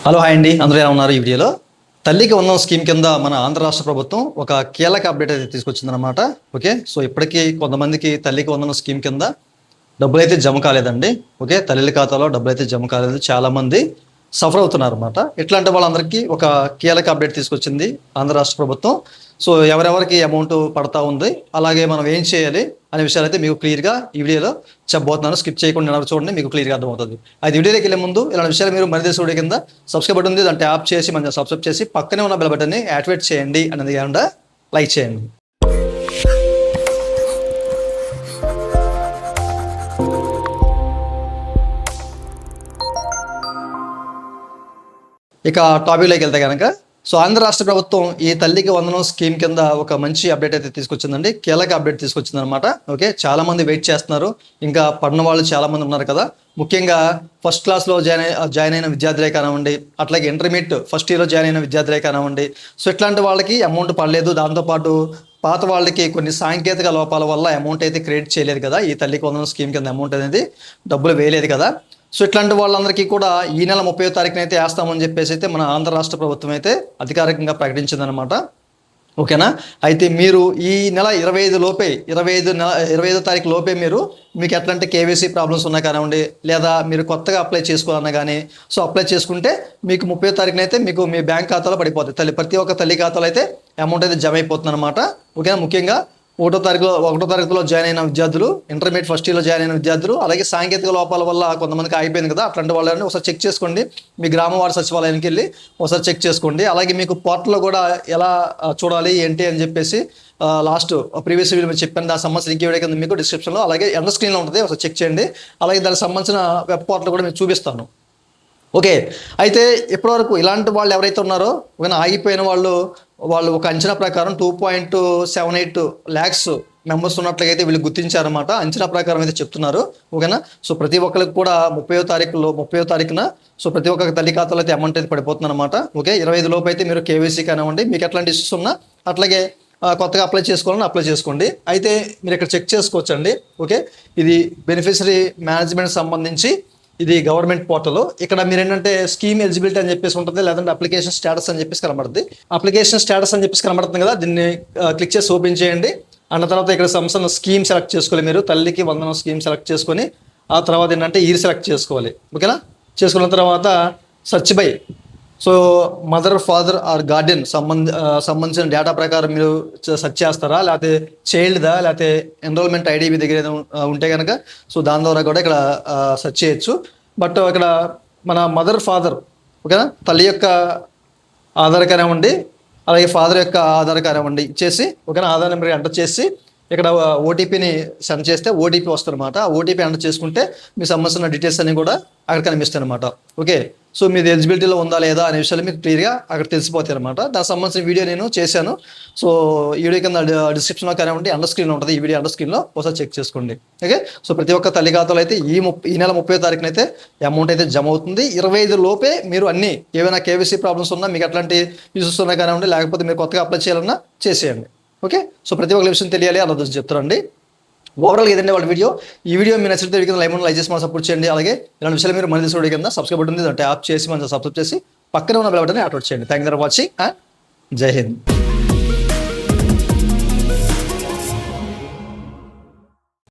Hello hi అండి, అందరూ ఎలా ఉన్నారు? ఈ వీడియోలో తల్లికి వందనం స్కీమ్ కింద మన ఆంధ్ర రాష్ట్ర ప్రభుత్వం ఒక కీలక అప్డేట్ అయితే తీసుకొచ్చిందనమాట. ఓకే, సో ఇప్పటికీ కొంతమందికి తల్లికి వందనం స్కీమ్ కింద డబ్బులు అయితే జమ కాలేదండి. ఓకే, తల్లి ఖాతాలో డబ్బులు అయితే జమ కాలేదు. చాలామంది సఫర్ అవుతున్నారు అనమాట. ఇట్లాంటి వాళ్ళందరికీ ఒక కీలక అప్డేట్ తీసుకొచ్చింది ఆంధ్ర రాష్ట్ర ప్రభుత్వం. సో ఎవరెవరికి అమౌంట్ పడతా ఉంది, అలాగే మనం ఏం చేయాలి అనే విషయాలు అయితే మీకు క్లియర్గా ఈ వీడియోలో చెప్పబోతున్నాను. స్కిప్ చేయకుండా ఎవరు చూడండి, మీకు క్లియర్గా అర్థమవుతుంది. అది వీడియోలోకి వెళ్ళే ముందు ఇలాంటి విషయాలు మీరు మన దేశ వీడియో కింద సబ్స్క్రైబ్ బటన్ ఉంది, దాన్ని ట్యాప్ చేసి మన సబ్స్క్రైబ్ చేసి పక్కనే ఉన్న బెల్ బటన్ని యాక్టివేట్ చేయండి అనేది కాకుండా లైక్ చేయండి. ఇక టాపిక్లోకి వెళ్తే కనుక, సో ఆంధ్ర రాష్ట్ర ప్రభుత్వం ఈ తల్లికి వందనం స్కీమ్ కింద ఒక మంచి అప్డేట్ అయితే తీసుకొచ్చిందండి. కీలక అప్డేట్ తీసుకొచ్చింది అనమాట. ఓకే, చాలా మంది వెయిట్ చేస్తున్నారు. ఇంకా పడిన వాళ్ళు చాలా మంది ఉన్నారు కదా. ముఖ్యంగా ఫస్ట్ క్లాస్లో జాయిన్ అయిన విద్యార్థులే కానివ్వండి, అట్లాగే ఇంటర్మీడియట్ ఫస్ట్ ఇయర్లో జాయిన్ అయిన విద్యార్థులే కానివ్వండి. సో ఇట్లాంటి వాళ్ళకి అమౌంట్ పడలేదు. దాంతోపాటు పాత వాళ్ళకి కొన్ని సాంకేతిక లోపాల వల్ల అమౌంట్ అయితే క్రియేట్ చేయలేదు కదా. ఈ తల్లికి వందనం స్కీమ్ కింద అమౌంట్ అనేది డబ్బులు వేయలేదు కదా. సో ఇట్లాంటి వాళ్ళందరికీ కూడా ఈ నెల 30వ తారీఖున అయితే వేస్తామని చెప్పేసి అయితే మన ఆంధ్ర రాష్ట్ర ప్రభుత్వం అయితే అధికారికంగా ప్రకటించిందనమాట. ఓకేనా, అయితే మీరు ఈ నెల 25 లోపే 25వ తారీఖు లోపే మీకు ఎట్లాంటి కేవైసీ ప్రాబ్లమ్స్ ఉన్నా కానివ్వండి, లేదా మీరు కొత్తగా అప్లై చేసుకోవాలన్నా కానీ సో అప్లై చేసుకుంటే మీకు 30వ తారీఖున అయితే మీకు మీ బ్యాంక్ ఖాతాలో పడిపోతుంది. ప్రతి ఒక్క తల్లి ఖాతాలో అయితే అమౌంట్ అయితే జమ అయిపోతుంది అనమాట. ఓకేనా, ముఖ్యంగా ఒకటో తరగతిలో జాయిన్ అయిన విద్యార్థులు, ఇంటర్మీడియట్ ఫస్ట్ ఇయర్లో జాయిన్ అయిన విద్యార్థులు, అలాగే సాంకేతిక లోపాల వల్ల కొంతమందికి ఆగిపోయింది కదా, అట్లాంటి వాళ్ళని ఒకసారి చెక్ చేసుకోండి. మీ గ్రామ వార్డు సచివాలయానికి వెళ్ళి ఒకసారి చెక్ చేసుకోండి. అలాగే మీకు పోర్టల్లో కూడా ఎలా చూడాలి ఏంటి అని చెప్పేసి లాస్ట్ ప్రీవియస్ వీడియో మీరు చెప్పాను. దానికి సంబంధించిన లింక్ వీడియో కింద మీకు డిస్క్రిప్షన్లో అలాగే ఎండ్ స్క్రీన్లో ఉంటుంది, ఒకసారి చెక్ చేయండి. అలాగే దానికి సంబంధించిన వెబ్ పోర్టల్ కూడా మీకు చూపిస్తాను. ఓకే, అయితే ఇప్పటివరకు ఇలాంటి వాళ్ళు ఎవరైతే ఉన్నారో ఆగిపోయిన వాళ్ళు ఒక అంచనా ప్రకారం 2.78 lakhs మెంబర్స్ ఉన్నట్లయితే వీళ్ళు గుర్తించారన్నమాట. అంచనా ప్రకారం అయితే చెప్తున్నారు. ఓకేనా, సో ప్రతి ఒక్కరికి కూడా 30వ తారీఖున సో ప్రతి ఒక్క తల్లి ఖాతాలో అయితే అమౌంట్ అయితే పడిపోతుంది అనమాట. ఓకే, 25 లోపు అయితే మీరు కేవైసీ కానివ్వండి, మీకు ఎట్లాంటి ఇష్యూస్ ఉన్నా అట్లాగే కొత్తగా అప్లై చేసుకోవాలని అప్లై చేసుకోండి. అయితే మీరు ఇక్కడ చెక్ చేసుకోవచ్చండి. ఓకే, ఇది బెనిఫిషరీ మేనేజ్మెంట్ సంబంధించి ఇది గవర్నమెంట్ పోర్టల్. ఇక్కడ మీరు ఏంటంటే స్కీమ్ ఎలిజిబిలిటీ అని చెప్పేసి ఉంటుంది, లేదంటే అప్లికేషన్ స్టేటస్ అని చెప్పేసి కనబడుతుంది. అప్లికేషన్ స్టేటస్ అని చెప్పేసి కనబడుతుంది కదా, దీన్ని క్లిక్ చేసి ఓపెన్ చేయండి. అన్న తర్వాత ఇక్కడ సంస్థ స్కీమ్ సెలెక్ట్ చేసుకోవాలి. మీరు తల్లికి వందనం స్కీమ్ సెలెక్ట్ చేసుకొని ఆ తర్వాత ఏంటంటే ఇయర్ సెలెక్ట్ చేసుకోవాలి. ఓకేనా, చేసుకున్న తర్వాత search by so mother, father are Guardian సంబంధించిన డేటా ప్రకారం మీరు సెర్చ్ చేస్తారా, లేకపోతే చైల్డ్దా, లేకపోతే ఎన్రోల్మెంట్ ఐడి మీ దగ్గర ఉంటే కనుక సో దాని ద్వారా కూడా ఇక్కడ సెర్చ్ చేయొచ్చు. బట్ ఇక్కడ మన మదర్, ఫాదర్ ఓకేనా, తల్లి యొక్క ఆధార్ కానివ్వండి, అలాగే ఫాదర్ యొక్క ఆధార్ కానివ్వండి ఇచ్చేసి ఓకేనా, ఆధార్ నెంబర్ ఎంటర్ చేసి ఇక్కడ ఓటీపీని సెండ్ చేస్తే ఓటీపీ వస్తుందన్నమాట. ఆ ఓటీపీ ఎంటర్ చేసుకుంటే మీకు సంబంధించిన డీటెయిల్స్ అన్ని కూడా అక్కడ కనిపిస్తాయి అనమాట. ఓకే, సో మీది ఎలిజిబిలిటీలో ఉందా లేదా అనే విషయాలు మీకు క్లియర్గా అక్కడ తెలిసిపోతాయి అనమాట. దానికి సంబంధించిన వీడియో నేను చేశాను. సో ఈ వీడియో కింద డిస్క్రిప్షన్లో కానివ్వండి, అండర్ స్క్రీన్లో ఉంటుంది. ఈ వీడియో అండర్ స్క్రీన్లో ఒకసారి చెక్ చేసుకోండి. ఓకే, సో ప్రతి ఒక్క తల్లి ఖాతాలో అయితే ఈ నెల 30వ తారీఖున అయితే అమౌంట్ అయితే జమ అవుతుంది. 25 లోపే మీరు అన్ని ఏమైనా కేవైసీ ప్రాబ్లమ్స్ ఉన్నా, మీకు ఎట్లాంటి ఇష్యూస్ ఉన్నా కానివ్వండి, లేకపోతే మీరు కొత్తగా అప్లై చేయాలన్నా చేసేయండి. ఓకే, సో ప్రతి ఒక్క విషయం తెలియాలి అలా చెప్తారండి. ఓవరాల్ ఏదండి వాళ్ళ వీడియో. ఈ వీడియో మీరు నచ్చితే లైక్ చేసి మనం సపోర్ట్ చేయండి. అలాగే ఇలాంటి విషయాలు మీరు మన దేశ వీడియో కింద సబ్స్క్రైబ్ బటన్ ఉంది, ట్యాప్ చేసి మనం సబ్స్క్రైబ్ చేసి పక్కనే ఉన్న బెల్ బటన్ యాక్టివేట్ చేయండి. Thank you for watching and జై హింద్.